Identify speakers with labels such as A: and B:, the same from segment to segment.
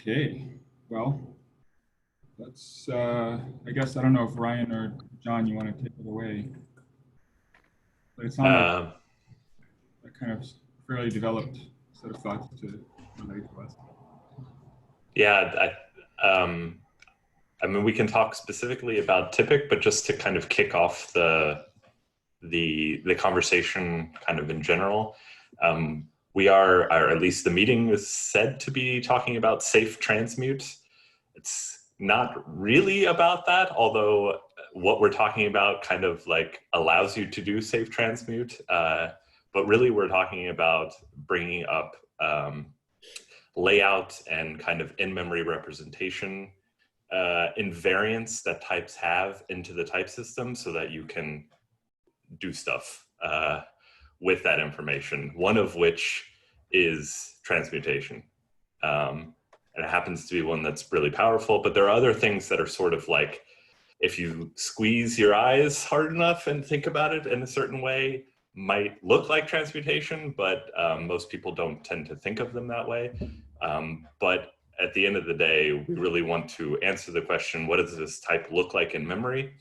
A: Okay, well, let's, I guess, I don't know if Ryan or John, you want to take it away, but it sounded like
B: Um,
A: a kind of fairly developed set of thoughts to relate to us.
B: yeah, I mean, we can talk specifically about Typic, but just to kind of kick off the conversation, kind of in general, we are, or at least the meeting is said to be talking about safe transmute. It's not really about that, although what we're talking about kind of like allows you to do safe transmute. But really, we're talking about bringing up layout and kind of in-memory representation invariants that types have into the type system so that you can do stuff with that information, one of which is transmutation. And it happens to be one that's really powerful, but there are other things that are sort of like, if you squeeze your eyes hard enough and think about it in a certain way, might look like transmutation, but most people don't tend to think of them that way. But at the end of the day, we really want to answer the question, what does this type look like in memory?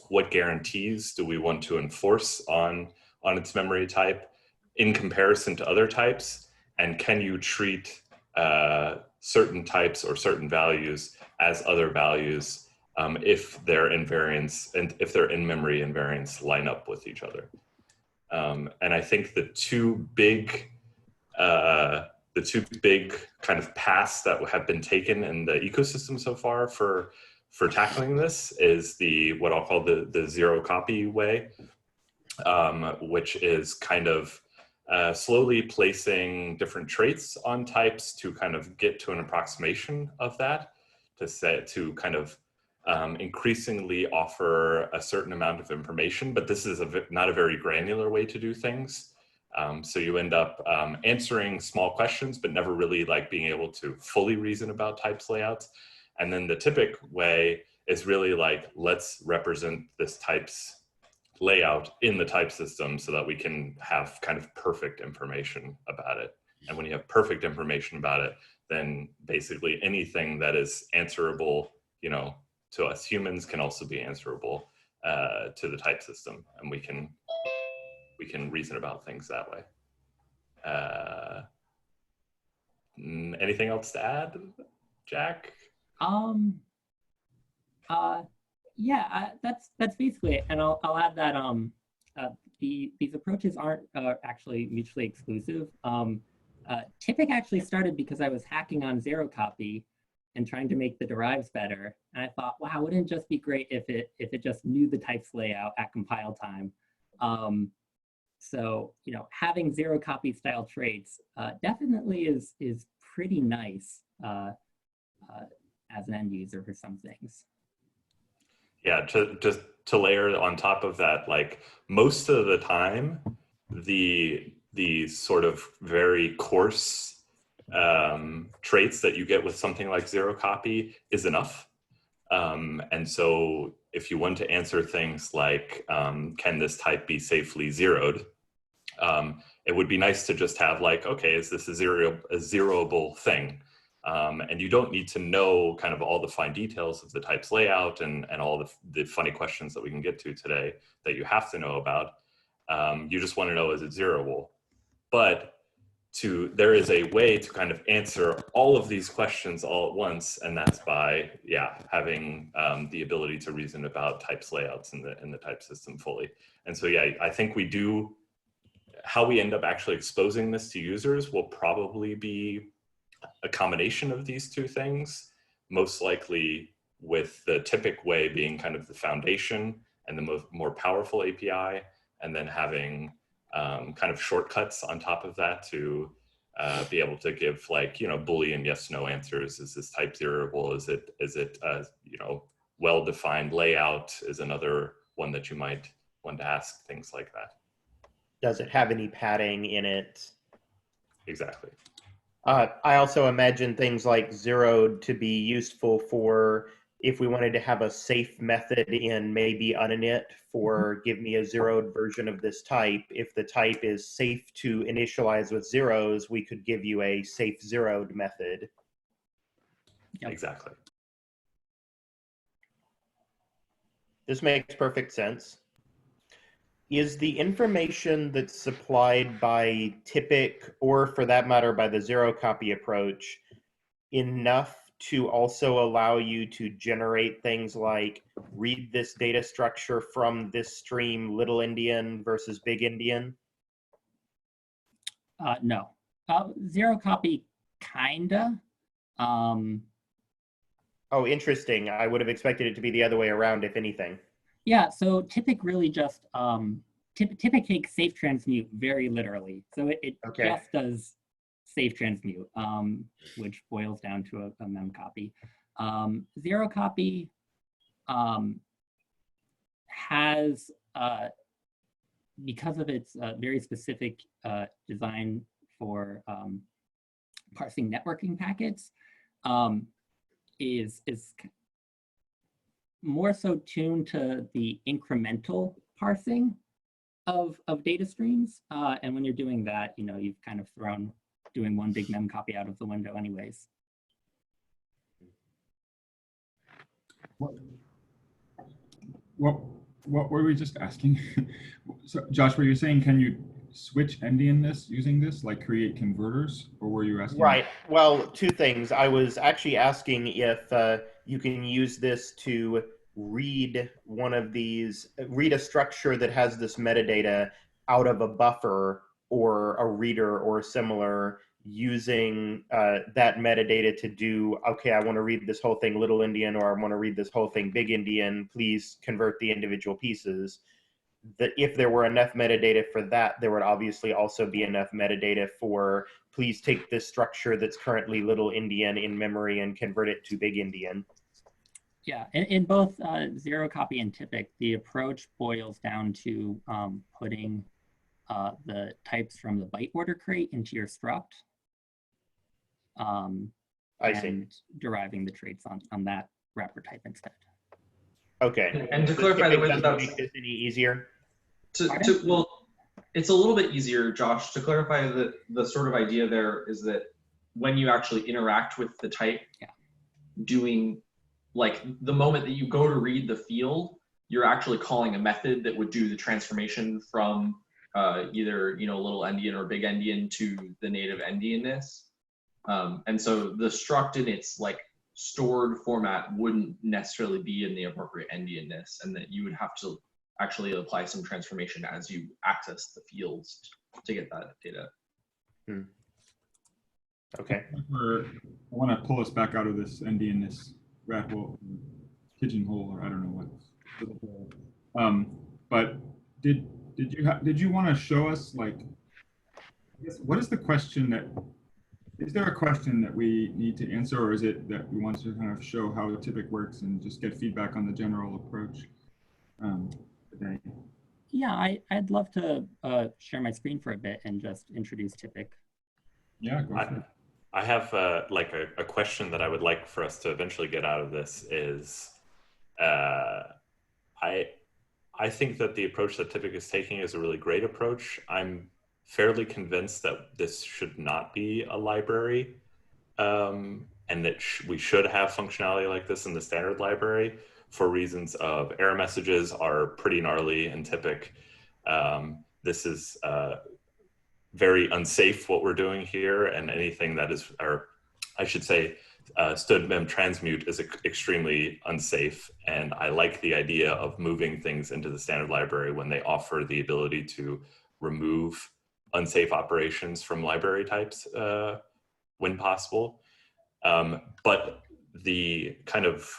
B: What guarantees do we want to enforce on its memory type in comparison to other types? And can you treat certain types or certain values as other values if their invariants and if their in-memory invariants line up with each other? And I think the two big kind of paths that have been taken in the ecosystem so far for tackling this is what I'll call the zero copy way, which is kind of slowly placing different traits on types to kind of get to an approximation of that, to kind of increasingly offer a certain amount of information, but this is not a very granular way to do things. So you end up answering small questions, but never really like being able to fully reason about types layouts. And then the Typic way is really like, let's represent this type's layout in the type system so that we can have kind of perfect information about it. And when you have perfect information about it, then basically anything that is answerable, to us humans can also be answerable to the type system. And we can reason about things that way. Anything else to add, Jack?
C: Yeah, that's basically it. And I'll add that these approaches aren't actually mutually exclusive. Typic actually started because I was hacking on zero copy and trying to make the derives better. And I thought, wow, wouldn't it just be great if it just knew the types layout at compile time? So having zero copy style traits definitely is pretty nice as an end user for some things.
B: Yeah, just to layer on top of that, like most of the time, the sort of very coarse traits that you get with something like zero copy is enough. And so if you want to answer things like, can this type be safely zeroed? It would be nice to just have like, okay, is this a zeroable thing? And you don't need to know kind of all the fine details of the type's layout and all the funny questions that we can get to today that you have to know about. You just want to know, is it zeroable? But there is a way to kind of answer all of these questions all at once, and that's by having the ability to reason about types layouts in the type system fully. And so I think we do. How we end up actually exposing this to users will probably be a combination of these two things, most likely with the Typic way being kind of the foundation and the more powerful API, and then having kind of shortcuts on top of that to be able to give like, Boolean yes/no answers. Is this type zeroable? Is it well-defined layout is another one that you might want to ask, things like that.
D: Does it have any padding in it?
B: Exactly.
D: I also imagine things like zeroed to be useful for if we wanted to have a safe method in maybe uninit for give me a zeroed version of this type. If the type is safe to initialize with zeros, we could give you a safe zeroed method.
C: Yep.
B: Exactly.
D: This makes perfect sense. Is the information that's supplied by Typic, or for that matter by the zero copy approach, enough to also allow you to generate things like read this data structure from this stream, Little Endian versus Big Endian?
C: No. Zero copy, kinda.
D: Oh, interesting. I would have expected it to be the other way around, if anything.
C: Yeah, so Typic really just, Typic takes safe transmute very literally. So it
D: Okay.
C: just does safe transmute, which boils down to a mem copy. Zero copy has, because of its very specific design for parsing networking packets, is more so tuned to the incremental parsing of data streams. And when you're doing that, you've kind of thrown doing one big mem copy out of the window anyways.
A: What were we just asking? So Josh, were you saying, can you switch Endianness using this, like create converters, or were you asking?
D: Right. Well, two things. I was actually asking if you can use this to read read a structure that has this metadata out of a buffer or a reader or similar, using that metadata to do, okay, I want to read this whole thing Little Endian, or I want to read this whole thing Big Endian, please convert the individual pieces. That if there were enough metadata for that, there would obviously also be enough metadata for, please take this structure that's currently Little Endian in memory and convert it to Big Endian.
C: Yeah, in both zero copy and Typic, the approach boils down to putting the types from the byte order crate into your struct.
D: I see.
C: And deriving the traits on that wrapper type instead.
D: Okay.
E: And to clarify the way that that's
D: make this any easier?
E: Well, it's a little bit easier, Josh. To clarify, the sort of idea there is that when you actually interact with the type, doing, like, the moment that you go to read the field, you're actually calling a method that would do the transformation from either Little Endian or Big Endian to the native Endianness. And so the struct in its like stored format wouldn't necessarily be in the appropriate Endianness, and that you would have to actually apply some transformation as you access the fields to get that data.
D: Okay.
A: I want to pull us back out of this Endianness rat hole, pigeonhole, or I don't know what. But did you want to show us, like, I guess, what is the question that, is there a question that we need to answer, or is it that we want to kind of show how Typic works and just get feedback on the general approach today?
C: Yeah, I'd love to share my screen for a bit and just introduce Typic.
A: Yeah, go for it.
B: I have like a question that I would like for us to eventually get out of this is, I think that the approach that Typic is taking is a really great approach. I'm fairly convinced that this should not be a library, and that we should have functionality like this in the standard library, for reasons of error messages are pretty gnarly in Typic. This is very unsafe what we're doing here, and anything that is, or I should say, stood mem transmute is extremely unsafe. And I like the idea of moving things into the standard library when they offer the ability to remove unsafe operations from library types when possible. But the kind of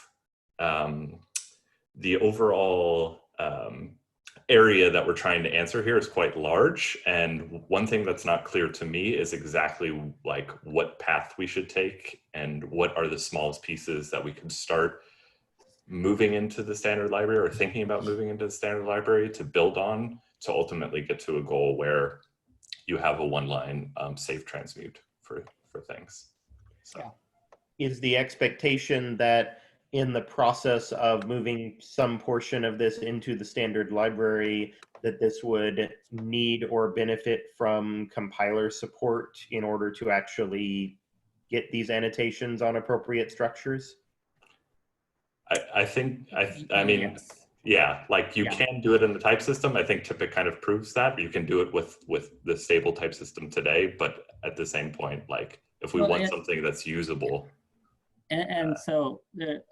B: the overall area that we're trying to answer here is quite large. And one thing that's not clear to me is exactly like what path we should take and what are the smallest pieces that we could start moving into the standard library or thinking about moving into the standard library to build on to ultimately get to a goal where you have a one-line safe transmute for things. So.
C: Yeah.
D: Is the expectation that in the process of moving some portion of this into the standard library, that this would need or benefit from compiler support in order to actually get these annotations on appropriate structures?
B: I mean,
C: Yes.
B: yeah, like you
C: Yeah.
B: can do it in the type system. I think Typic kind of proves that. You can do it with the stable type system today, but at the same point, like if we
C: Well,
B: want something that's usable.
C: And so the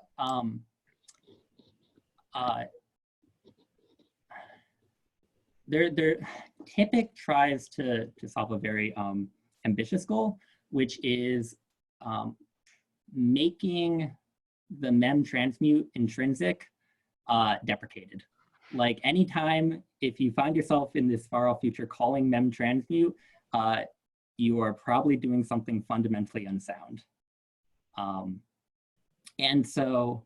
C: Typic tries to solve a very ambitious goal, which is making the mem transmute intrinsic deprecated. Like anytime if you find yourself in this far off future calling mem transmute, you are probably doing something fundamentally unsound. And so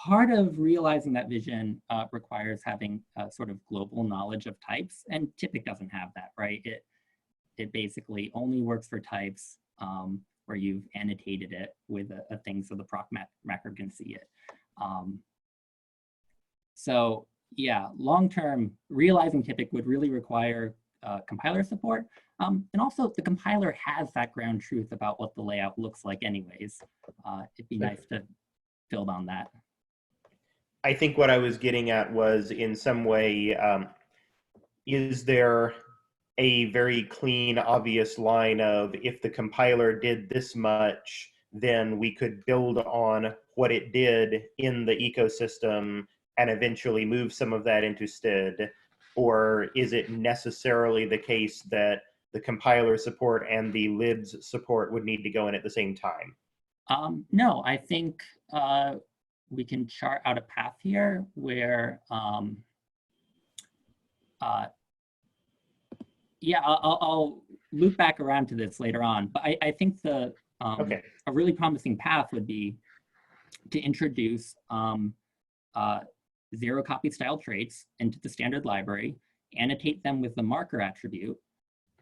C: part of realizing that vision requires having a sort of global knowledge of types, and Typic doesn't have that, right? It basically only works for types where you've annotated it with a thing so the proc macro can see it. So yeah, long-term, realizing Typic would really require compiler support. And also the compiler has that ground truth about what the layout looks like anyways. It'd be nice to build on that.
D: I think what I was getting at was in some way, is there a very clean, obvious line of if the compiler did this much, then we could build on what it did in the ecosystem and eventually move some of that into STID? Or is it necessarily the case that the compiler support and the libs support would need to go in at the same time?
C: No, I think we can chart out a path here where, yeah, I'll loop back around to this later on, but I think a really promising path would be to introduce zero copy style traits into the standard library, annotate them with the marker attribute,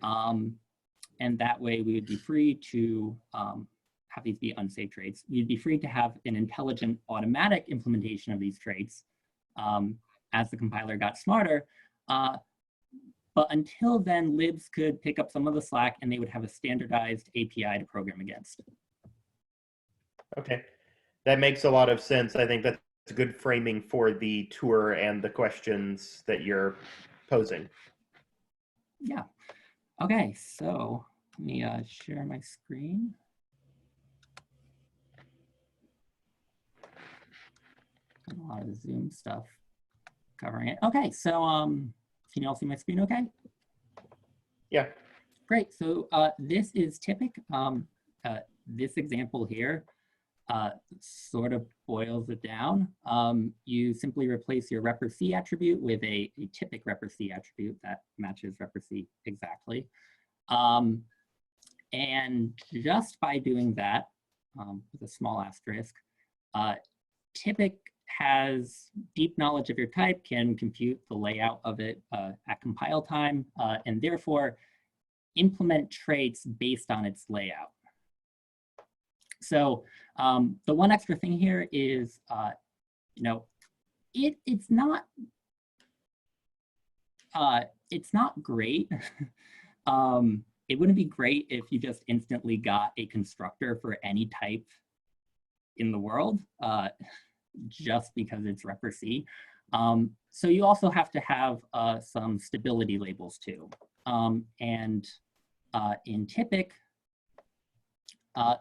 C: and that way we would be free to have these be unsafe traits. You'd be free to have an intelligent automatic implementation of these traits as the compiler got smarter. But until then, libs could pick up some of the slack and they would have a standardized API to program against.
D: Okay, that makes a lot of sense. I think that's good framing for the tour and the questions that you're posing.
C: Yeah. Okay, so let me share my screen. A lot of Zoom stuff covering it. Okay, so can you all see my screen okay?
D: Yeah.
C: Great, so this is Typic. This example here sort of boils it down. You simply replace your repr_c attribute with a Typic repr_c attribute that matches repr_c exactly. And just by doing that, with a small asterisk, Typic has deep knowledge of your type, can compute the layout of it at compile time, and therefore implement traits based on its layout. So the one extra thing here is, you know, it's not great. It wouldn't be great if you just instantly got a constructor for any type in the world, just because it's repr_c. So you also have to have some stability labels too. And in Typic,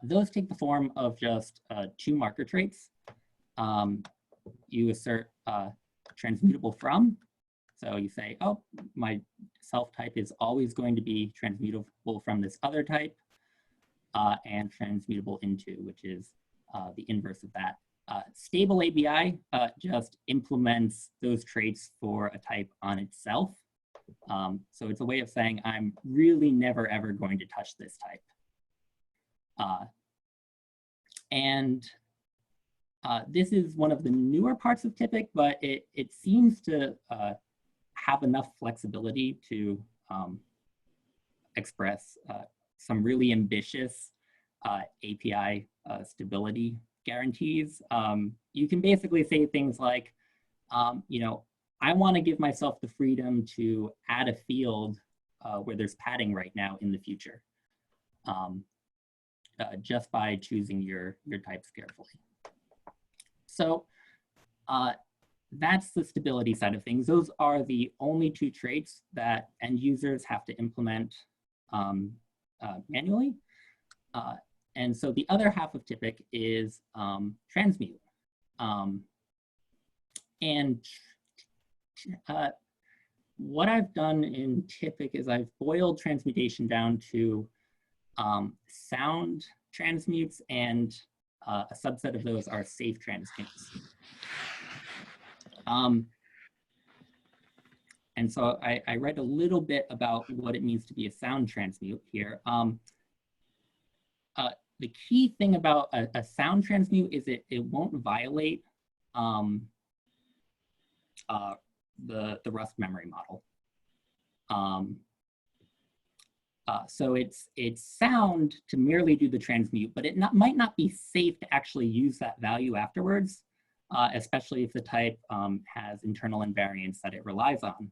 C: those take the form of just 2 marker traits. You assert transmutable from. So you say, oh, my self type is always going to be transmutable from this other type, and transmutable into, which is the inverse of that. Stable ABI just implements those traits for a type on itself. So it's a way of saying, I'm really never, ever going to touch this type. This is one of the newer parts of Typic, but it seems to have enough flexibility to express some really ambitious API stability guarantees. You can basically say things like, you know, I want to give myself the freedom to add a field where there's padding right now in the future. just by choosing your types carefully. So that's the stability side of things. Those are the only two traits that end users have to implement manually. And so the other half of Typic is transmute. What I've done in Typic is I've boiled transmutation down to sound transmutes, and a subset of those are safe transmutes. And so I read a little bit about what it means to be a sound transmute here. The key thing about a sound transmute is it won't violate the Rust memory model. So it's sound to merely do the transmute, but it might not be safe to actually use that value afterwards, especially if the type has internal invariants that it relies on.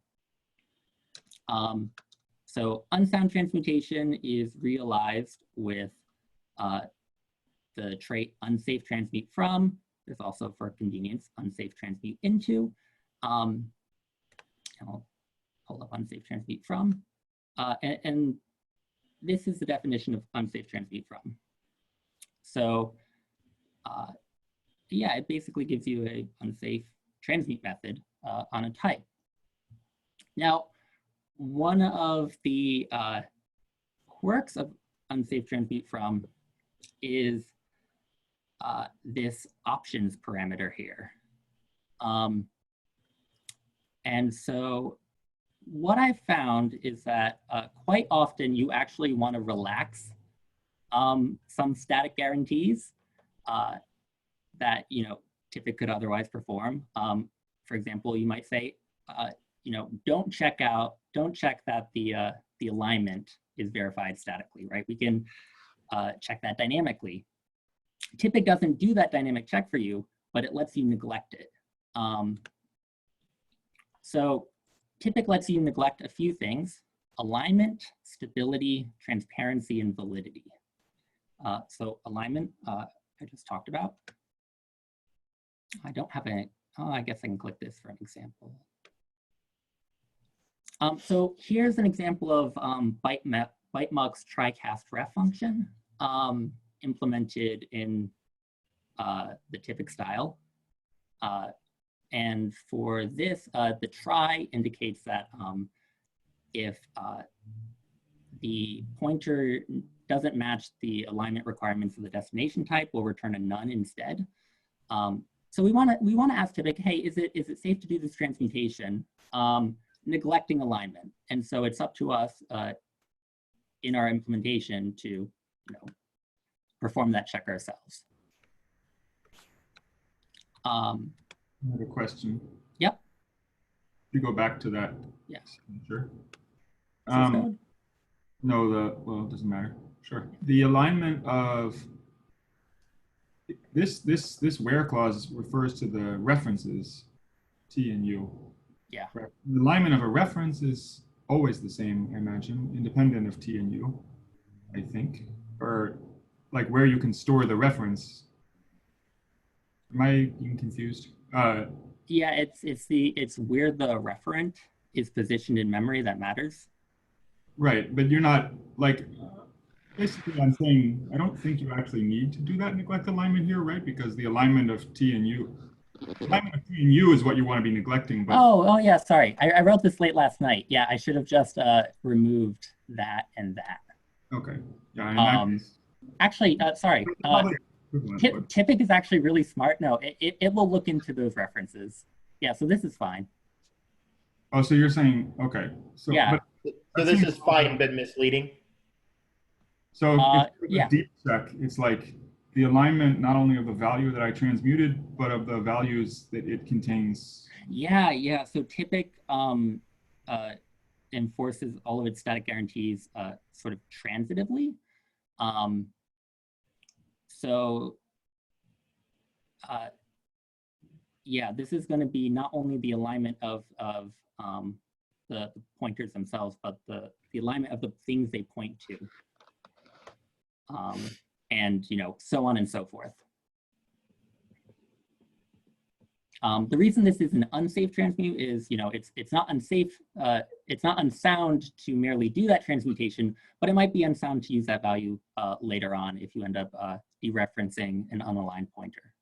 C: So unsound transmutation is realized with the trait unsafe transmute from. There's also, for convenience, unsafe transmute into. I'll pull up unsafe transmute from. And this is the definition of unsafe transmute from. So yeah, it basically gives you an unsafe transmute method on a type. Now, one of the quirks of unsafe transmute from is this options parameter here. And so what I've found is that quite often you actually want to relax some static guarantees that Typic could otherwise perform. For example, you might say, don't check that the alignment is verified statically, right? We can check that dynamically. Typic doesn't do that dynamic check for you, but it lets you neglect it. So Typic lets you neglect a few things: alignment, stability, transparency, and validity. So alignment, I just talked about. I don't have I guess I can click this for an example. So here's an example of BiteMuck's try-cast ref function implemented in the Typic style. And for this, the try indicates that if the pointer doesn't match the alignment requirements of the destination type, we'll return a none instead. So we want to ask Typic, hey, is it safe to do this transmutation neglecting alignment? And so it's up to us in our implementation to perform that check ourselves.
A: I have a question.
C: Yep.
A: You go back to that.
C: Yes.
A: Sure.
C: No,
A: well, it doesn't matter. Sure. The alignment of this where clause refers to the references T and U.
C: Yeah.
A: The alignment of a reference is always the same, I imagine, independent of T and U, I think, or like where you can store the reference. Am I being confused?
C: Yeah, it's where the referent is positioned in memory that matters. Right,
A: but you're not like basically I'm saying I don't think you actually need to do that neglect alignment here, right? Because the alignment of T and U, alignment of T and U is what you want to be neglecting. But
C: oh yeah, sorry, I wrote this late last night. Yeah, I should have just removed that and that.
A: Okay. Yeah. In that case,
C: actually, sorry. Typic is actually really smart. No, it will look into those references. Yeah, so this is fine.
A: Oh, so you're saying, okay. So,
C: yeah.
D: So this is fine, but misleading?
A: So if
C: yeah.
A: a deep check, it's like the alignment not only of the value that I transmuted, but of the values that it contains.
C: Yeah. So Typic enforces all of its static guarantees sort of transitively. Yeah, this is going to be not only the alignment of the pointers themselves, but the alignment of the things they point to. and so on and so forth. The reason this is an unsafe transmute is, it's not unsafe, it's not unsound to merely do that transmutation, but it might be unsound to use that value later on if you end up dereferencing an unaligned pointer.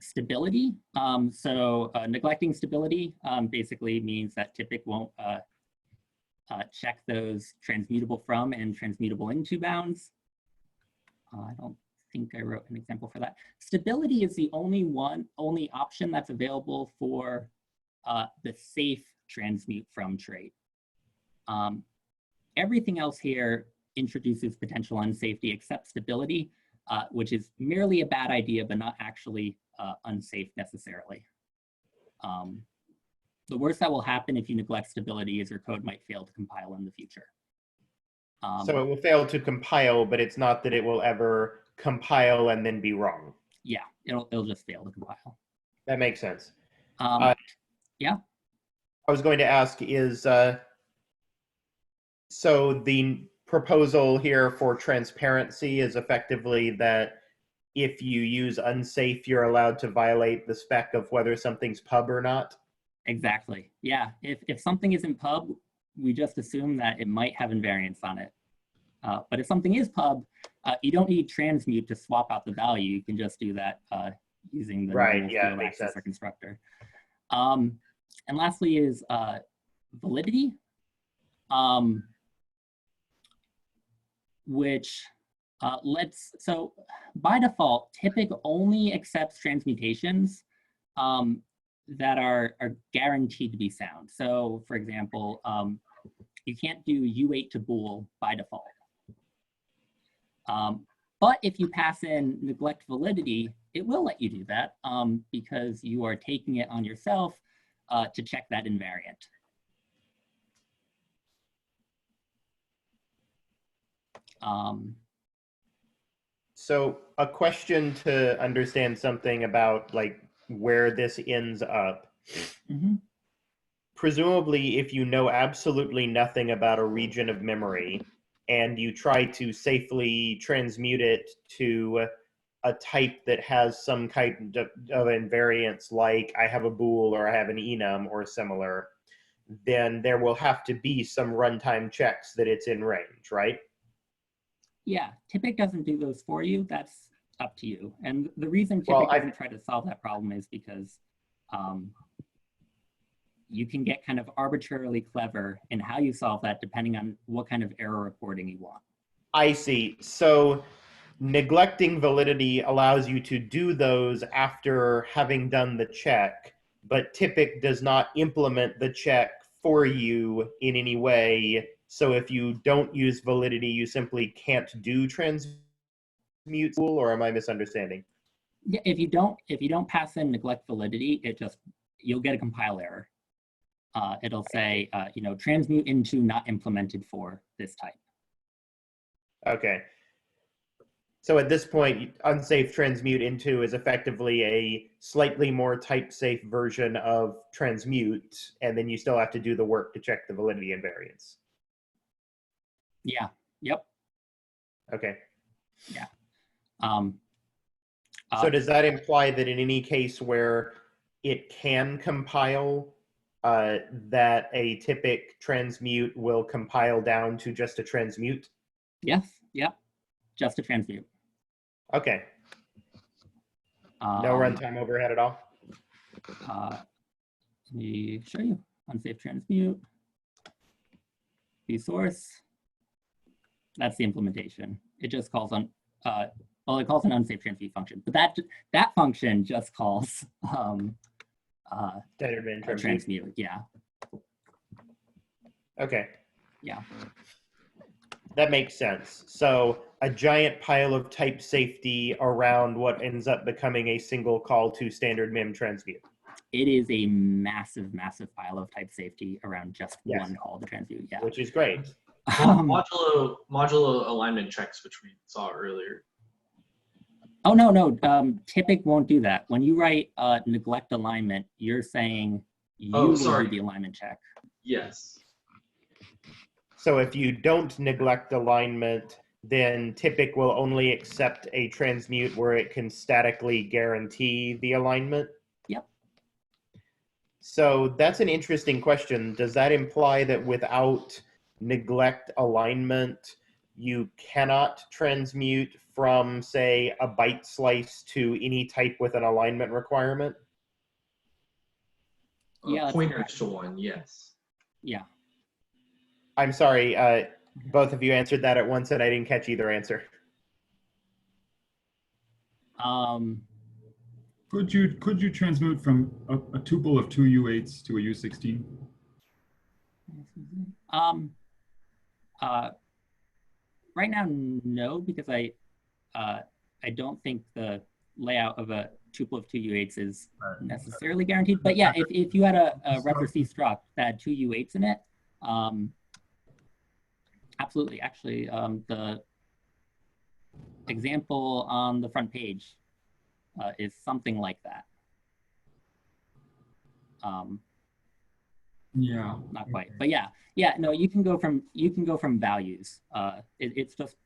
C: Stability. Neglecting stability basically means that Typic won't check those transmutable from and transmutable into bounds. I don't think I wrote an example for that. Stability is the only option that's available for the safe transmute from trait. Everything else here introduces potential unsafety except stability, which is merely a bad idea, but not actually unsafe necessarily. The worst that will happen if you neglect stability is your code might fail to compile in the future.
D: So it will fail to compile, but it's not that it will ever compile and then be wrong.
C: Yeah, it'll just fail to compile.
D: That makes sense.
C: Yeah.
D: I was going to ask is, so the proposal here for transparency is effectively that if you use unsafe, you're allowed to violate the spec of whether something's pub or not?
C: Exactly. Yeah. If something isn't pub, we just assume that it might have invariance on it. But if something is pub, you don't need transmute to swap out the value. You can just do that using the
D: right.
C: normal
D: Yeah,
C: field
D: makes
C: accessor
D: sense.
C: constructor. And lastly is validity, which so by default, Typic only accepts transmutations that are guaranteed to be sound. So for example, you can't do U8 to bool by default. But if you pass in neglect validity, it will let you do that because you are taking it on yourself to check that invariant.
D: So a question to understand something about like where this ends up.
C: Mm-hmm.
D: Presumably, if you know absolutely nothing about a region of memory and you try to safely transmute it to a type that has some kind of invariance, like I have a bool or I have an enum or similar, then there will have to be some runtime checks that it's in range, right?
C: Yeah, Typic doesn't do those for you. That's up to you. And the reason Typic doesn't try to solve that problem is because you can get kind of arbitrarily clever in how you solve that depending on what kind of error reporting you want.
D: I see. So neglecting validity allows you to do those after having done the check, but Typic does not implement the check for you in any way. So if you don't use validity, you simply can't do transmute, or am I misunderstanding?
C: Yeah, if you don't pass in neglect validity, you'll get a compile error. It'll say, transmute into not implemented for this type.
D: Okay. So at this point, unsafe transmute into is effectively a slightly more type-safe version of transmute, and then you still have to do the work to check the validity invariance.
C: Yeah. Yep.
D: Okay.
C: Yeah.
D: So does that imply that in any case where it can compile, that a Typic transmute will compile down to just a transmute?
C: Yes. Yep. Just a transmute.
D: Okay. No runtime overhead at all?
C: Let me show you. Unsafe transmute. The source. That's the implementation. It just calls on, it calls an unsafe transmute function, but that function just calls
D: Standard min
C: transmute. Yeah.
D: Okay.
C: Yeah.
D: That makes sense. So a giant pile of type safety around what ends up becoming a single call to standard mem transmute.
C: It is a massive, massive pile of type safety around just one call to transmute. Yeah.
D: Which is great.
E: Modulo alignment checks, which we saw earlier.
C: Oh, no, no, Typic won't do that. When you write neglect alignment, you're saying you will
E: sorry.
C: do the alignment check.
E: Yes.
D: So if you don't neglect alignment, then Typic will only accept a transmute where it can statically guarantee the alignment?
C: Yep.
D: So that's an interesting question. Does that imply that without neglect alignment, you cannot transmute from, say, a byte slice to any type with an alignment requirement?
C: Yeah,
E: Pointers to one, yes.
C: Yeah.
D: I'm sorry, both of you answered that at once and I didn't catch either answer.
A: Could you transmute from a tuple of two U8s to a U16?
C: Right now, no, because I don't think the layout of a tuple of two U8s is necessarily guaranteed. But yeah, if you had a reference C struct that had two U8s in it, absolutely. Actually, the example on the front page is something like that.
A: Yeah.
C: Not quite, but yeah. No, you can go from values. It's just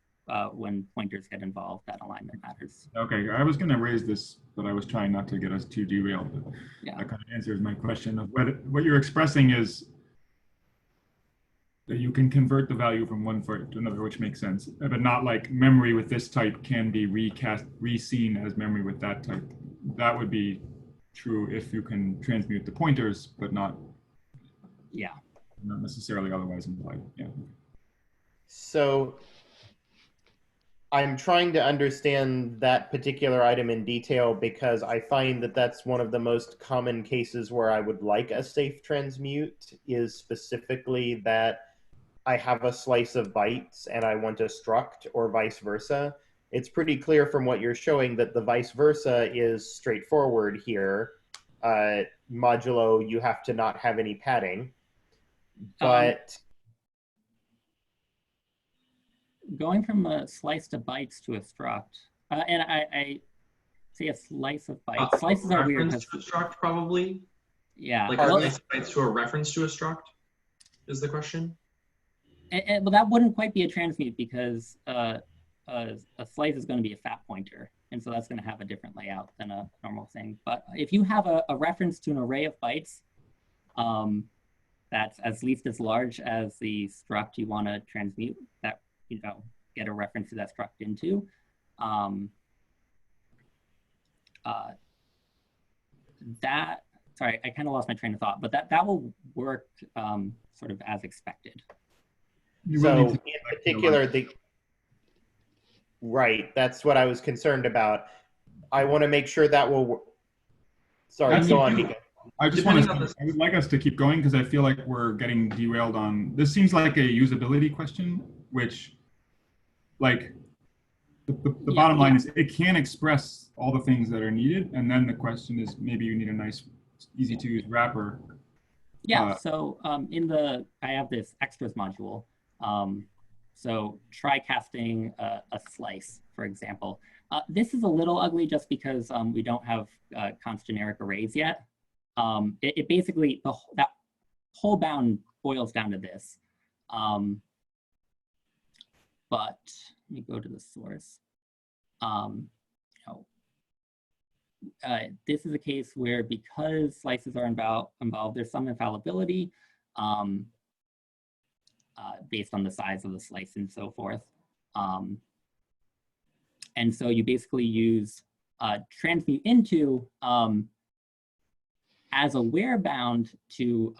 C: when pointers get involved that alignment matters.
A: Okay, I was going to raise this, but I was trying not to get us too derailed. But
C: Yeah.
A: that kind of answers my question of what you're expressing is that you can convert the value from one to another, which makes sense, but not like memory with this type can be re-seen as memory with that type. That would be true if you can transmute the pointers, but not necessarily otherwise implied. Yeah.
D: So I'm trying to understand that particular item in detail because I find that that's one of the most common cases where I would like a safe transmute, is specifically that I have a slice of bytes and I want a struct, or vice versa. It's pretty clear from what you're showing that the vice versa is straightforward here. Modulo, you have to not have any padding. But
C: going from a slice to bytes to a struct, and I say a slice of bytes. Slices are weird.
E: Reference to a struct, probably.
C: Yeah.
E: Like a slice of bytes to a reference to a struct is the question.
C: Well, that wouldn't quite be a transmute because a slice is going to be a fat pointer, and so that's going to have a different layout than a normal thing. But if you have a reference to an array of bytes, that's at least as large as the struct you want to transmute, that get a reference to that struct into. Sorry, I kind of lost my train of thought, but that will work sort of as expected.
D: So in particular, right, that's what I was concerned about. I want to make sure that will. Sorry, go on, Mika.
A: I just want to. I would like us to keep going because I feel like we're getting derailed on. This seems like a usability question, which, like, the bottom line is it can express all the things that are needed, and then the question is maybe you need a nice, easy to use wrapper.
C: Yeah. So I have this extras module. So try casting a slice, for example. This is a little ugly just because we don't have const generic arrays yet. It basically, that whole bound boils down to this. But let me go to the source. This is a case where because slices are involved, there's some infallibility based on the size of the slice and so forth. And so you basically use transmute into as a where bound to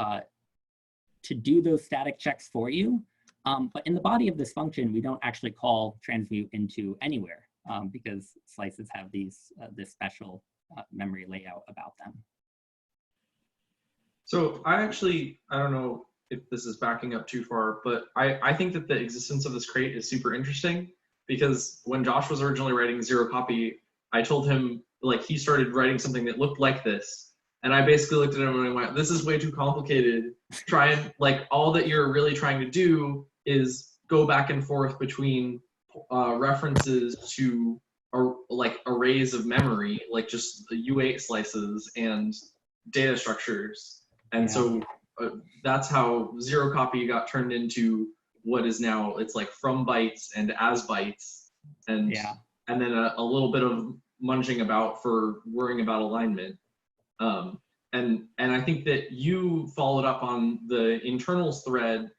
C: do those static checks for you. But in the body of this function, we don't actually call transmute into anywhere because slices have this special memory layout about them.
E: So I don't know if this is backing up too far, but I think that the existence of this crate is super interesting because when Josh was originally writing zero copy, I told him, like, he started writing something that looked like this. And I basically looked at him and I went, this is way too complicated. Try and, like, all that you're really trying to do is go back and forth between references to like arrays of memory, like just the U8 slices and data structures. And so that's how zero copy got turned into what is now, it's like from bytes and as bytes, and then a little bit of munching about for worrying about alignment. And I think that you followed up on the internals thread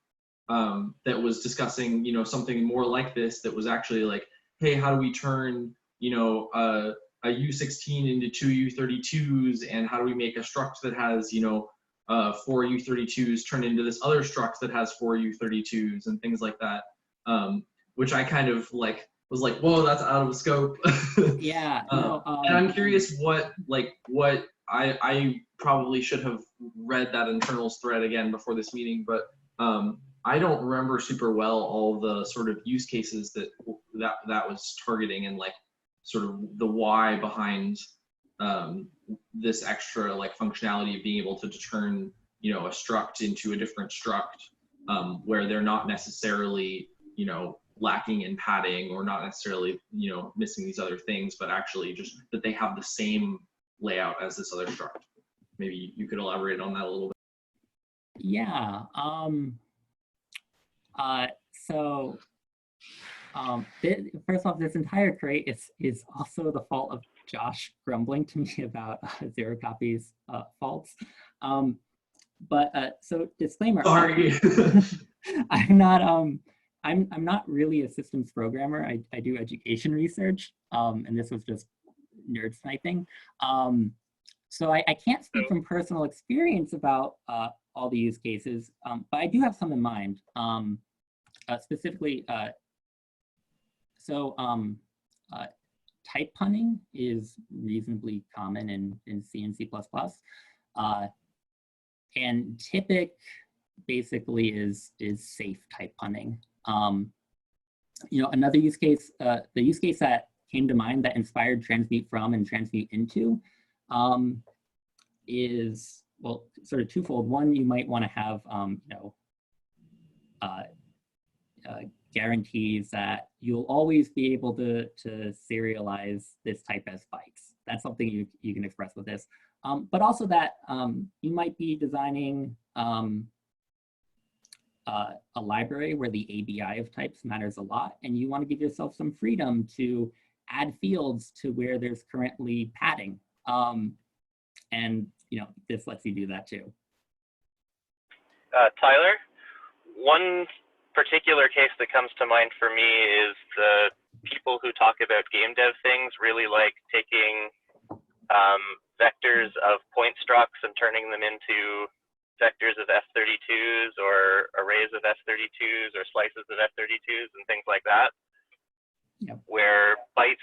E: that was discussing, you know, something more like this, that was actually like, hey, how do we turn, you know, a U16 into two U32s, and how do we make a struct that has, you know, four U32s turn into this other struct that has four U32s and things like that, which I kind of like was like, whoa, that's out of scope.
C: Yeah.
E: And I'm curious what I probably should have read that internals thread again before this meeting, but I don't remember super well all the sort of use cases that was targeting, and like sort of the why behind this extra like functionality of being able to turn, you know, a struct into a different struct, where they're not necessarily, you know, lacking in padding, or not necessarily, you know, missing these other things, but actually just that they have the same layout as this other struct. Maybe you could elaborate on that a little bit.
C: Yeah. First off, this entire crate is also the fault of Josh grumbling to me about zero copies faults. So disclaimer.
E: Sorry.
C: I'm not really a systems programmer. I do education research, and this was just nerd sniping. So I can't speak from personal experience about all the use cases, but I do have some in mind. Specifically, type punning is reasonably common in C and C++. And Typic basically is safe type punning. You know, another use case, the use case that came to mind that inspired transmute from and transmute into is, well, sort of twofold. One, you might want to have, you know, guarantees that you'll always be able to serialize this type as bytes. That's something you can express with this. But also that you might be designing a library where the ABI of types matters a lot, and you want to give yourself some freedom to add fields to where there's currently padding. And you know, this lets you do that too.
F: Tyler, one particular case that comes to mind for me is the people who talk about game dev things really like taking vectors of point structs and turning them into vectors of F32s or arrays of F32s or slices of F32s and things like that.
C: Yep.
F: Where bytes,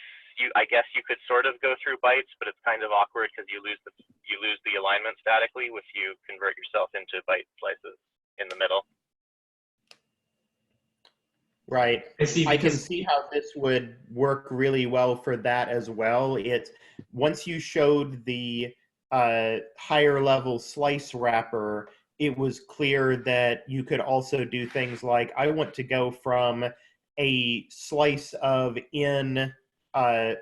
F: I guess you could sort of go through bytes, but it's kind of awkward because you lose the alignment statically if you convert yourself into byte slices in the middle.
D: Right. I can see how this would work really well for that as well. It's once you showed the higher level slice wrapper, it was clear that you could also do things like, I want to go from a slice of n 4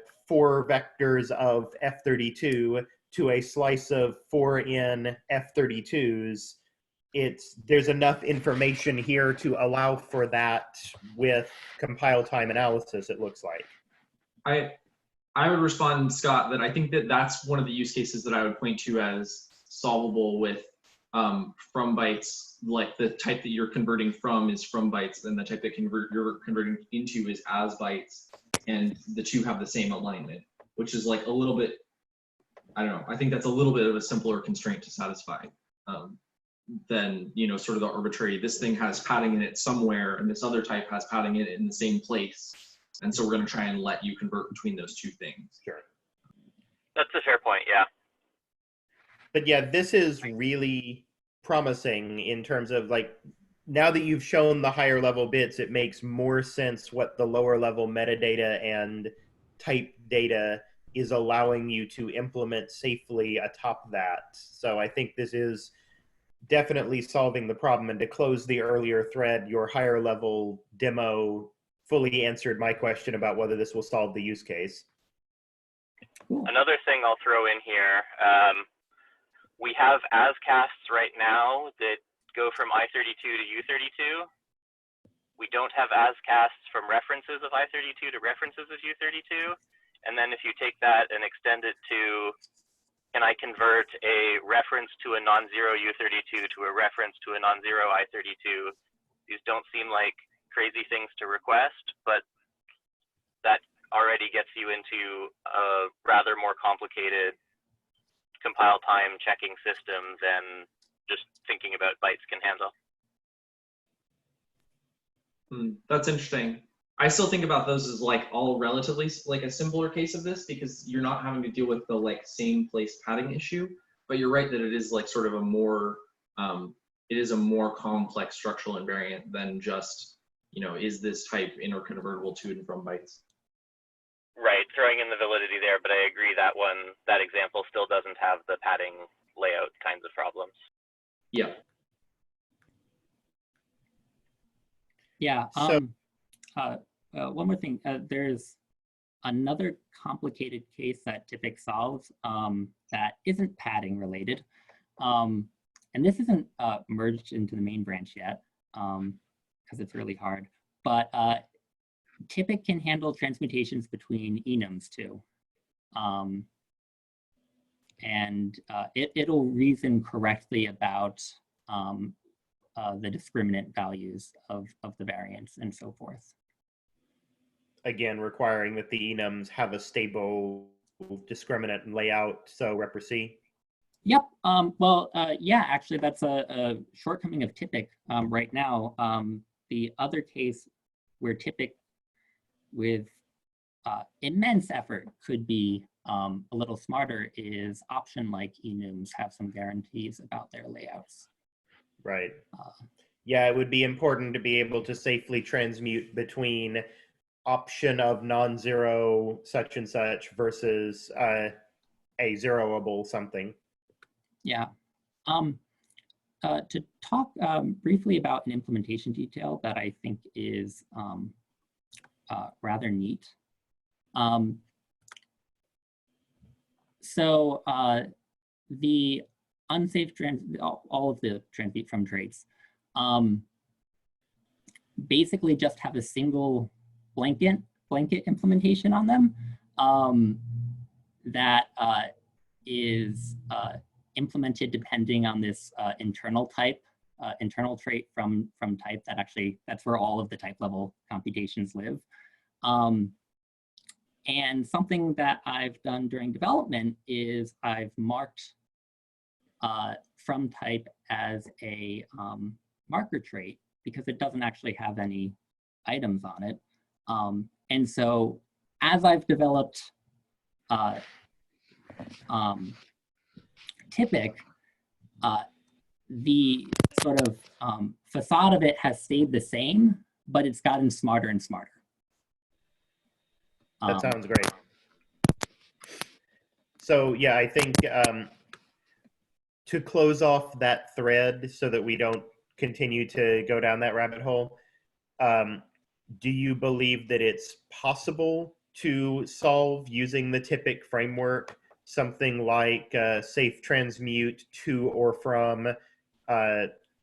D: vectors of F32 to a slice of 4n F32s. There's enough information here to allow for that with compile time analysis, it looks like.
E: I would respond, Scott, that I think that that's one of the use cases that I would point to as solvable with from bytes, like the type that you're converting from is from bytes, and the type that you're converting into is as bytes, and the two have the same alignment, which is like a little bit, I don't know, I think that's a little bit of a simpler constraint to satisfy than, you know, sort of the arbitrary, this thing has padding in it somewhere and this other type has padding in it in the same place. And so we're going to try and let you convert between those two things.
D: Sure.
F: That's a fair point, yeah.
D: But yeah, this is really promising in terms of like, now that you've shown the higher level bits, it makes more sense what the lower level metadata and type data is allowing you to implement safely atop that. So I think this is definitely solving the problem. And to close the earlier thread, your higher level demo fully answered my question about whether this will solve the use case.
C: Cool.
F: Another thing I'll throw in here, we have ascasts right now that go from I32 to U32. We don't have ascasts from references of I32 to references of U32. And then if you take that and extend it to, can I convert a reference to a non-zero U32 to a reference to a non-zero I32? These don't seem like crazy things to request, but that already gets you into a rather more complicated compile time checking system than just thinking about bytes can handle.
E: That's interesting. I still think about those as like all relatively like a simpler case of this, because you're not having to deal with the like same place padding issue, but you're right that it is like sort of a more, it is a more complex structural invariant than just, you know, is this type interconvertible to and from bytes?
F: Right, throwing in the validity there, but I agree that that example still doesn't have the padding layout kinds of problems.
E: Yeah.
C: Yeah.
D: So-
C: One more thing. There's another complicated case that Typic solves that isn't padding related. And this isn't merged into the main branch yet because it's really hard. But Typic can handle transmutations between enums too. And it'll reason correctly about the discriminant values of the variance and so forth. Again,
D: requiring that the enums have a stable discriminant and layout, so ReproC.
C: Yep. Yeah, actually, that's a shortcoming of Typic right now. The other case where Typic, with immense effort, could be a little smarter is option-like enums have some guarantees about their layouts.
D: Right. Yeah, it would be important to be able to safely transmute between option of non-zero such and such versus a zeroable something.
C: Yeah. To talk briefly about an implementation detail that I think is rather neat. So the unsafe all of the transmute from traits basically just have a single blanket implementation on them that is implemented depending on this internal trait from type that actually, that's where all of the type level computations live. And something that I've done during development is I've marked from type as a marker trait because it doesn't actually have any items on it. And so as I've developed Typic, the sort of facade of it has stayed the same, but it's gotten smarter and smarter.
D: That sounds great. So yeah, I think to close off that thread so that we don't continue to go down that rabbit hole, do you believe that it's possible to solve using the Typic framework something like safe transmute to or from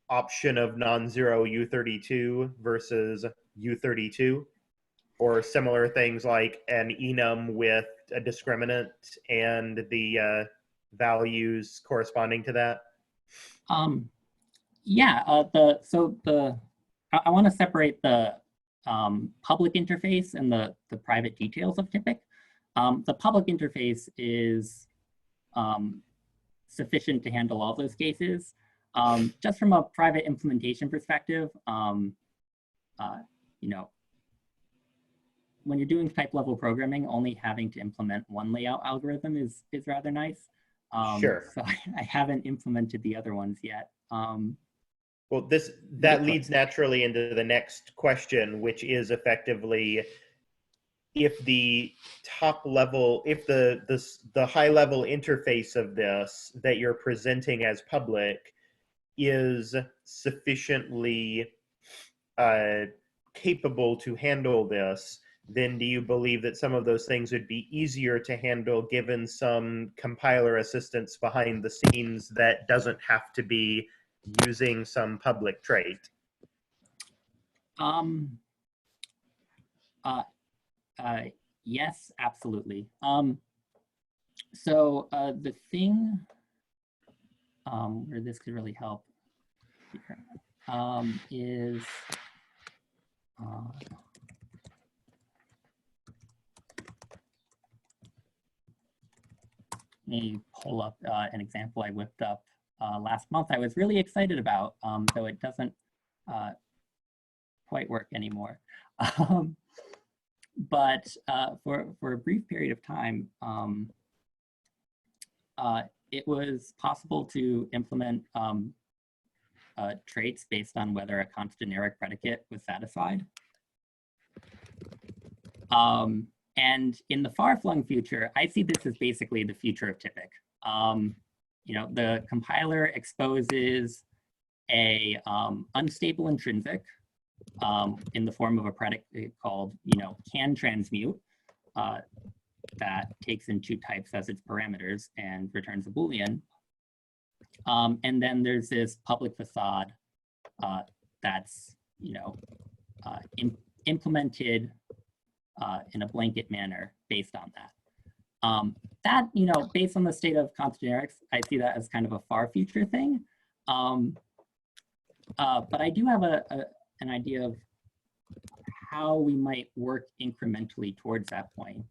D: option of non-zero U32 versus U32? Or similar things like an enum with a discriminant and the values corresponding to that?
C: Yeah, I want to separate the public interface and the private details of Typic. The public interface is sufficient to handle all those cases. Just from a private implementation perspective, you know, when you're doing type level programming, only having to implement one layout algorithm is rather nice.
D: Sure.
C: So I haven't implemented the other ones yet.
D: Well, that leads naturally into the next question, which is effectively if the top level, if the high level interface of this that you're presenting as public is sufficiently capable to handle this, then do you believe that some of those things would be easier to handle given some compiler assistance behind the scenes that doesn't have to be using some public trait?
C: Yes, absolutely. So the thing where this could really help here, is let me pull up an example I whipped up last month I was really excited about, though it doesn't quite work anymore. But for a brief period of time, it was possible to implement traits based on whether a const-generic predicate was satisfied. And in the far-flung future, I see this as basically the future of Typic. You know, the compiler exposes a unstable intrinsic in the form of a predicate called, you know, can transmute, that takes in two types as its parameters and returns a Boolean. And then there's this public facade that's, you know, implemented in a blanket manner based on that. That, you know, based on the state of const generics, I see that as kind of a far future thing. But I do have an idea of how we might work incrementally towards that point,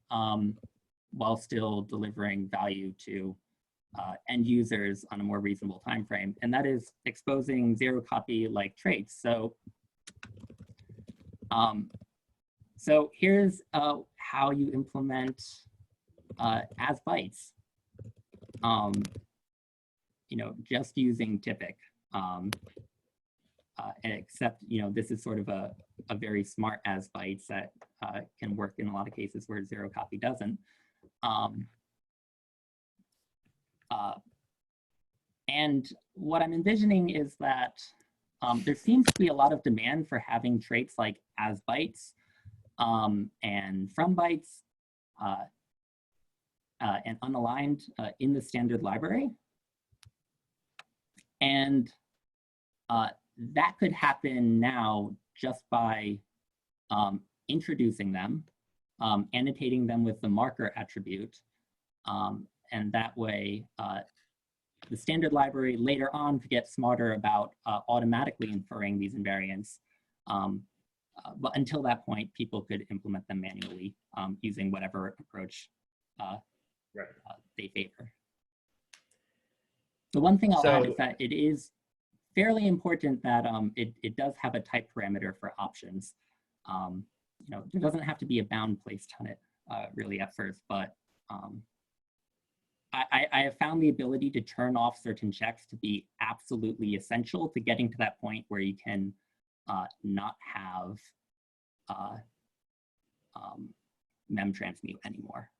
C: while still delivering value to end users on a more reasonable time frame, and that is exposing zero copy like traits. So, so here's how you implement as bytes. You know, just using Typic. Except, you know, this is sort of a very smart as bytes that can work in a lot of cases where zero copy doesn't. And what I'm envisioning is that there seems to be a lot of demand for having traits like as bytes and from bytes and unaligned in the standard library. And that could happen now just by introducing them, annotating them with the marker attribute, and that way the standard library later on could get smarter about automatically inferring these invariants. But until that point, people could implement them manually using whatever approach they favor. The one thing I'll add is that it is fairly important that it does have a type parameter for options. You know, there doesn't have to be a bound placed on it really at first, but I have found the ability to turn off certain checks to be absolutely essential to getting to that point where you can not have mem transmute anymore.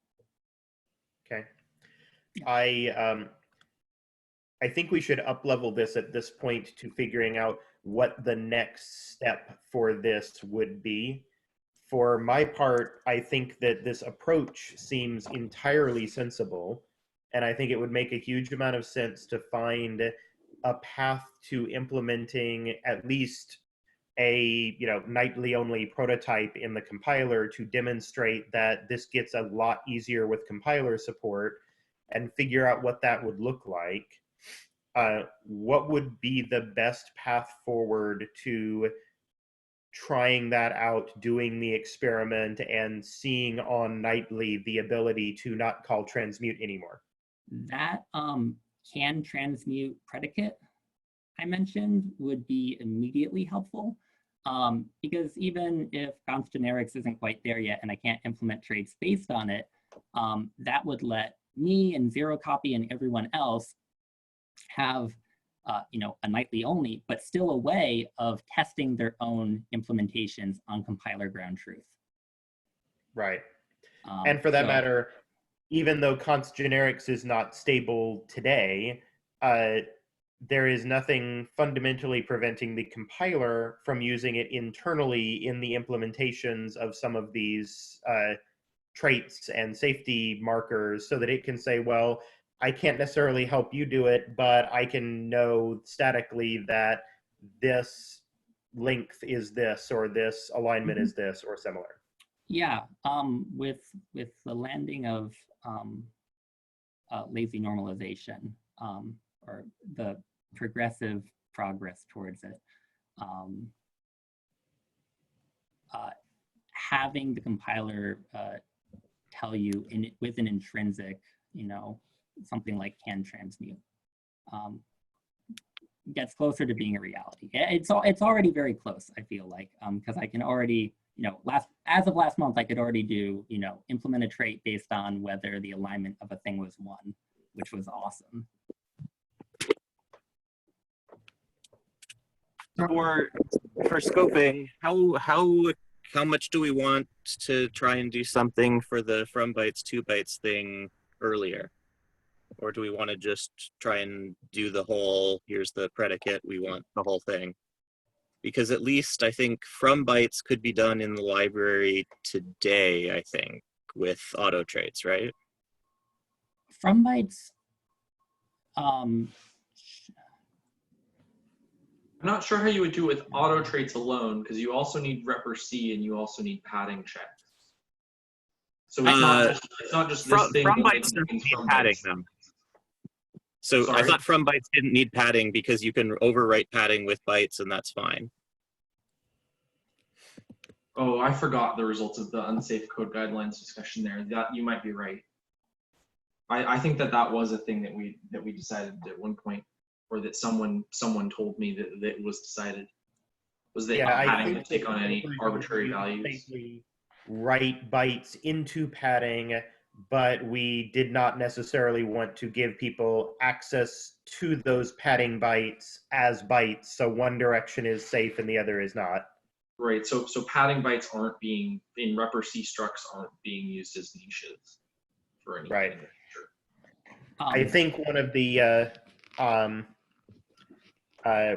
D: Okay. Yeah. I think we should up-level this at this point to figuring out what the next step for this would be. For my part, I think that this approach seems entirely sensible, and I think it would make a huge amount of sense to find a path to implementing at least a, you know, nightly only prototype in the compiler to demonstrate that this gets a lot easier with compiler support, and figure out what that would look like. What would be the best path forward to trying that out, doing the experiment, and seeing on nightly the ability to not call transmute anymore?
C: That can transmute predicate I mentioned would be immediately helpful, because even if const generics isn't quite there yet and I can't implement traits based on it, that would let me and zero copy and everyone else have you know, a nightly only, but still a way of testing their own implementations on compiler ground truth.
D: Right. And for that matter, even though const generics is not stable today, there is nothing fundamentally preventing the compiler from using it internally in the implementations of some of these traits and safety markers so that it can say, well, I can't necessarily help you do it, but I can know statically that this length is this, or this alignment is this, or similar.
C: Yeah, with the landing of lazy normalization, or the progressive progress towards it, having the compiler tell you with an intrinsic, something like can transmute, gets closer to being a reality. It's already very close, I feel like, because I can already, as of last month, I could already do, implement a trait based on whether the alignment of a thing was 1, which was awesome.
G: For scoping, how much do we want to try and do something for the from bytes to bytes thing earlier? Or do we want to just try and do the whole, here's the predicate, we want the whole thing? Because at least I think from bytes could be done in the library today, I think, with auto traits, right?
C: From bytes,
E: I'm not sure how you would do it with auto traits alone, because you also need repr-c and you also need padding checks. So it's not just this thing.
G: From bytes doesn't need padding them. So
E: Sorry?
G: I thought from bytes didn't need padding because you can overwrite padding with bytes and that's fine.
E: Oh, I forgot the results of the unsafe code guidelines discussion there. That you might be right. I think that was a thing that we decided at one point, or that someone told me that was decided, was that padding could take on any arbitrary values.
D: Write bytes into padding, but we did not necessarily want to give people access to those padding bytes as bytes. So one direction is safe and the other is not.
E: Right. So padding bytes aren't being in repr-c structs aren't being used as niches for anything.
D: Right. I think one of the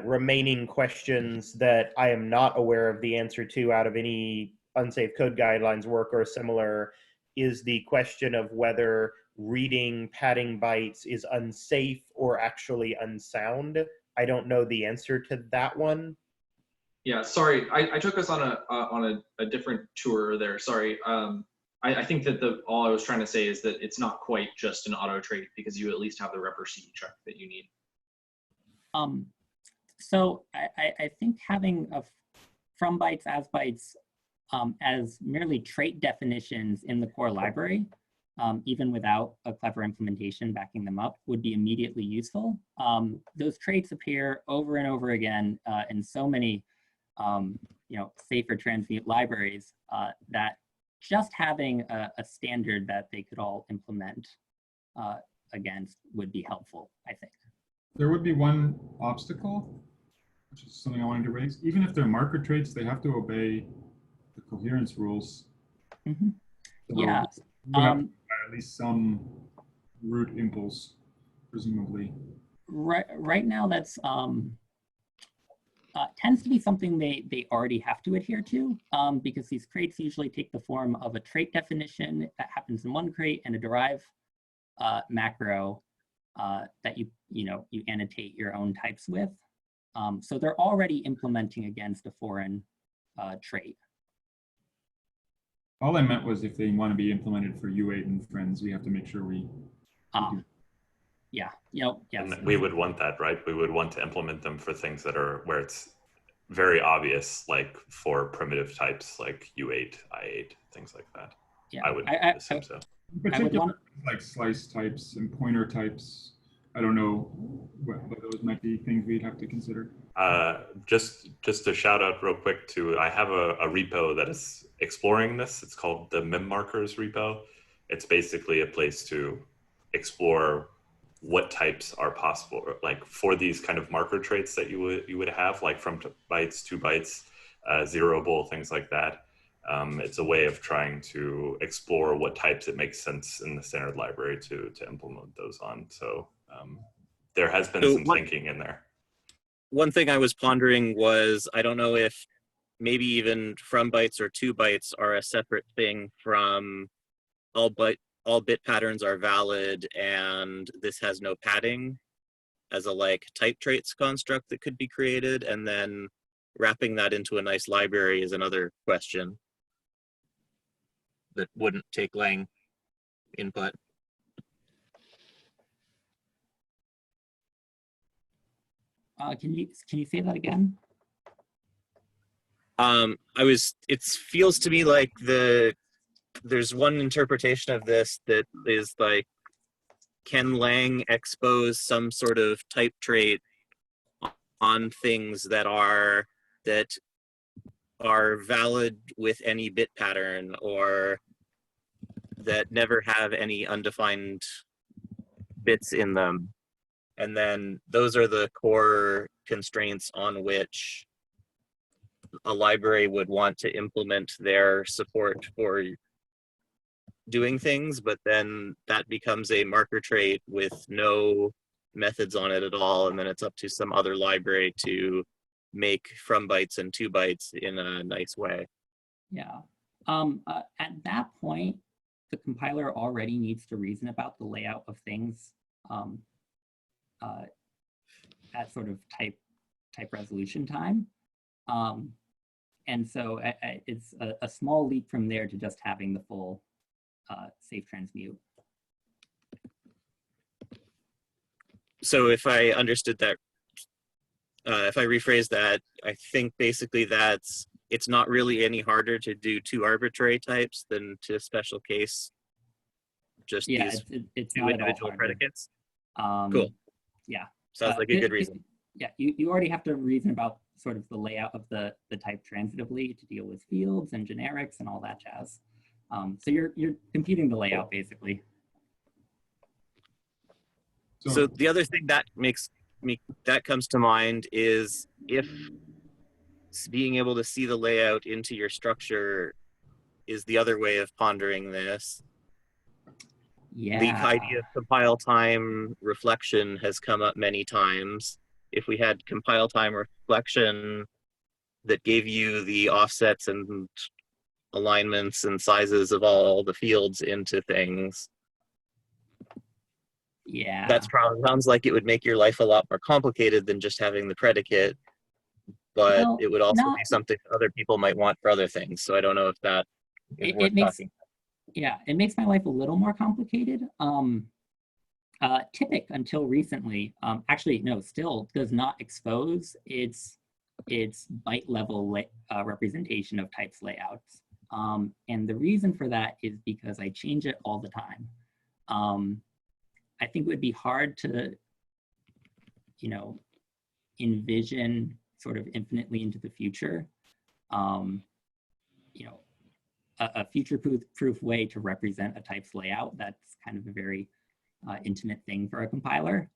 D: remaining questions that I am not aware of the answer to out of any unsafe code guidelines work or similar is the question of whether reading padding bytes is unsafe or actually unsound. I don't know the answer to that one.
E: Yeah, sorry, I took us on a different tour there. Sorry, I think that all I was trying to say is that it's not quite just an auto trait because you at least have the repr-c check that you need.
C: So I think having from bytes as bytes as merely trait definitions in the core library, even without a clever implementation backing them up, would be immediately useful. Those traits appear over and over again in so many safer transmute libraries that just having a standard that they could all implement against would be helpful, I think.
A: There would be one obstacle, which is something I wanted to raise. Even if they're marker traits, they have to obey the coherence rules.
C: Mm-hmm.
A: So
C: yeah.
A: you have at least some root impulse, presumably.
C: Right now, that's tends to be something they already have to adhere to because these crates usually take the form of a trait definition that happens in one crate and a derive macro that you annotate your own types with. So they're already implementing against a foreign trait.
A: All I meant was if they want to be implemented for U8 and friends, we have to make sure we do.
C: Yeah, yes.
B: And we would want that, right? We would want to implement them for things that are where it's very obvious, like for primitive types like U8, I8, things like that.
C: Yeah,
B: I would assume so.
A: In particular, like slice types and pointer types. I don't know what those might be things we'd have to consider.
B: Just a shout out real quick to, I have a repo that is exploring this. It's called the mem markers repo. It's basically a place to explore what types are possible, like for these kind of marker traits that you would have, like from bytes to bytes, zeroable, things like that. It's a way of trying to explore what types it makes sense in the standard library to implement those on. So there has been
G: So
B: some thinking in there.
G: one thing I was pondering was, I don't know if maybe even from bytes or 2 bytes are a separate thing from all bit patterns are valid and this has no padding as a like type traits construct that could be created, and then wrapping that into a nice library is another question that wouldn't take lang input.
C: Can you say that again?
G: It feels to me like there's one interpretation of this that is like, can lang expose some sort of type trait on things that are valid with any bit pattern, or that never have any undefined bits in them? And then those are the core constraints on which a library would want to implement their support for doing things, but then that becomes a marker trait with no methods on it at all, and then it's up to some other library to make from bytes and 2 bytes in a nice way.
C: Yeah. At that point, the compiler already needs to reason about the layout of things at sort of type resolution time. And so it's a small leap from there to just having the full safe transmute.
G: So if I understood that, if I rephrase that, I think basically it's not really any harder to do 2 arbitrary types than to special case just these
C: it's
G: 2
C: not at all
G: individual
C: harder.
G: predicates.
C: Cool. Yeah.
G: Sounds like a good reason.
C: Yeah, you already have to reason about sort of the layout of the type transitively to deal with fields and generics and all that jazz. So you're computing the layout basically.
G: So the other thing that comes to mind is if being able to see the layout into your structure is the other way of pondering this.
C: Yeah.
G: The idea of compile time reflection has come up many times. If we had compile time reflection that gave you the offsets and alignments and sizes of all the fields into things,
C: yeah,
G: that's probably sounds like it would make your life a lot more complicated than just having the predicate, but
C: well,
G: it would also be something other people might want for other things. So I don't know if that is worth talking.
C: Yeah, it makes my life a little more complicated. Typic until recently, actually no, still does not expose its byte level representation of types layouts. And the reason for that is because I change it all the time. I think it would be hard to, envision sort of infinitely into the future, a future-proof way to represent a type's layout. That's kind of a very intimate thing for a compiler.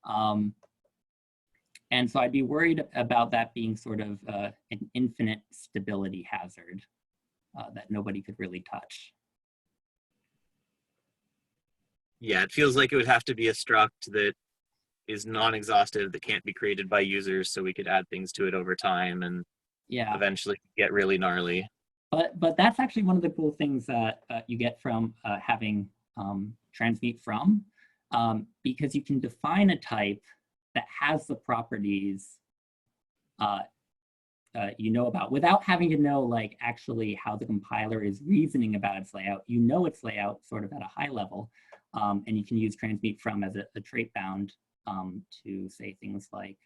C: And so I'd be worried about that being sort of an infinite stability hazard that nobody could really touch.
G: Yeah, it feels like it would have to be a struct that is non-exhaustive, that can't be created by users, so we could add things to it over time and eventually get really gnarly.
C: But that's actually one of the cool things that you get from having transmute from, because you can define a type that has the properties about without having to know like actually how the compiler is reasoning about its layout. You know its layout sort of at a high level, and you can use transmute from as a trait bound to say things like,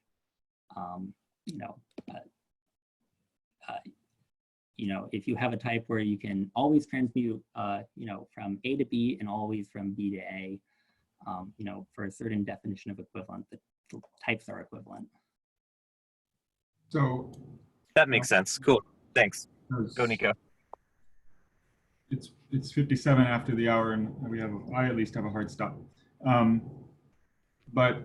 C: if you have a type where you can always transmute, from A to B and always from B to A, for a certain definition of equivalent, the types are equivalent.
A: So
G: that makes sense. Cool. Thanks. Go, Nico.
A: It's 57 after the hour, and I at least have a hard stop. But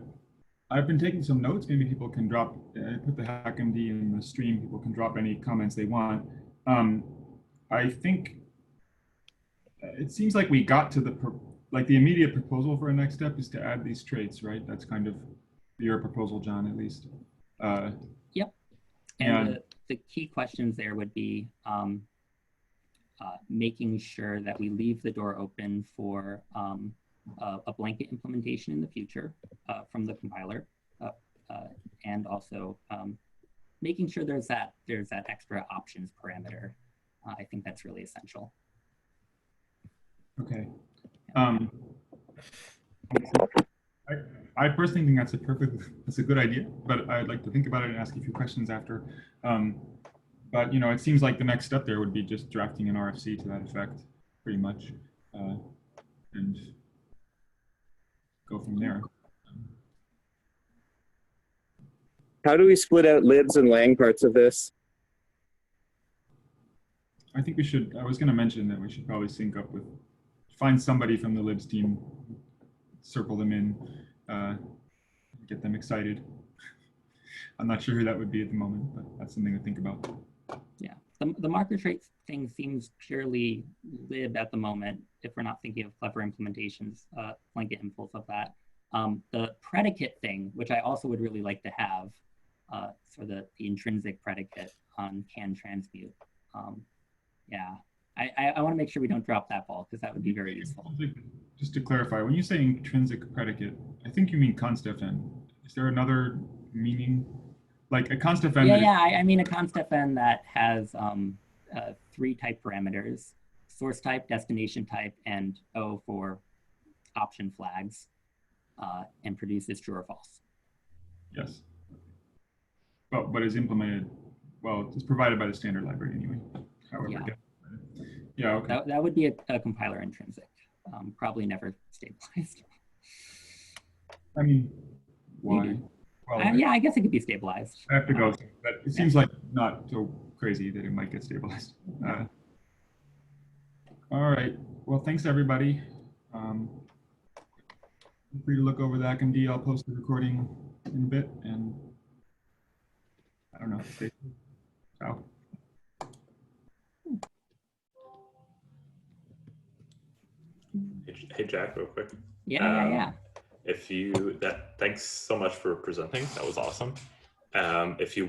A: I've been taking some notes. Maybe people can drop. I put the HackMD in the stream. People can drop any comments they want. I think it seems like we got to the immediate proposal for a next step is to add these traits, right? That's kind of your proposal, John, at least.
C: Yep. And the key questions there would be making sure that we leave the door open for a blanket implementation in the future from the compiler, and also making sure there's that extra options parameter. I think that's really essential.
A: Okay. I personally think that's a good idea, but I'd like to think about it and ask a few questions after. But you know, it seems like the next step there would be just drafting an RFC to that effect, pretty much, and go from there.
G: How do we split out libs and lang parts of this?
A: I think we should. I was going to mention that we should probably sync up with, find somebody from the libs team, circle them in, get them excited. I'm not sure who that would be at the moment, but that's something to think about.
C: Yeah, the marker traits thing seems purely lib at the moment, if we're not thinking of clever implementations, blanket impulse of that. The predicate thing, which I also would really like to have, for the intrinsic predicate on can transmute. Yeah, I want to make sure we don't drop that ball, because that would be very useful.
A: Just to clarify, when you say intrinsic predicate, I think you mean const.fn. Is there another meaning? Like a const.fn?
C: Yeah, I mean a const.fn that has 3 type parameters: source type, destination type, and O for option flags, and produces true or false.
A: Yes. But is implemented, well, it's provided by the standard library anyway. However, yeah, okay.
C: That would be a compiler intrinsic. Probably never stabilized.
A: I mean, why?
C: Maybe.
A: Well,
C: Yeah, I guess it could be stabilized.
A: I have to go. But it seems like not so crazy that it might get stabilized. All right. Well, thanks everybody. Feel free to look over the ACMD. I'll post the recording in a bit, and I don't know. Stay safe. Ciao.
B: Hey Jack, real quick.
C: Yeah.
B: Thanks so much for presenting. That was awesome. If you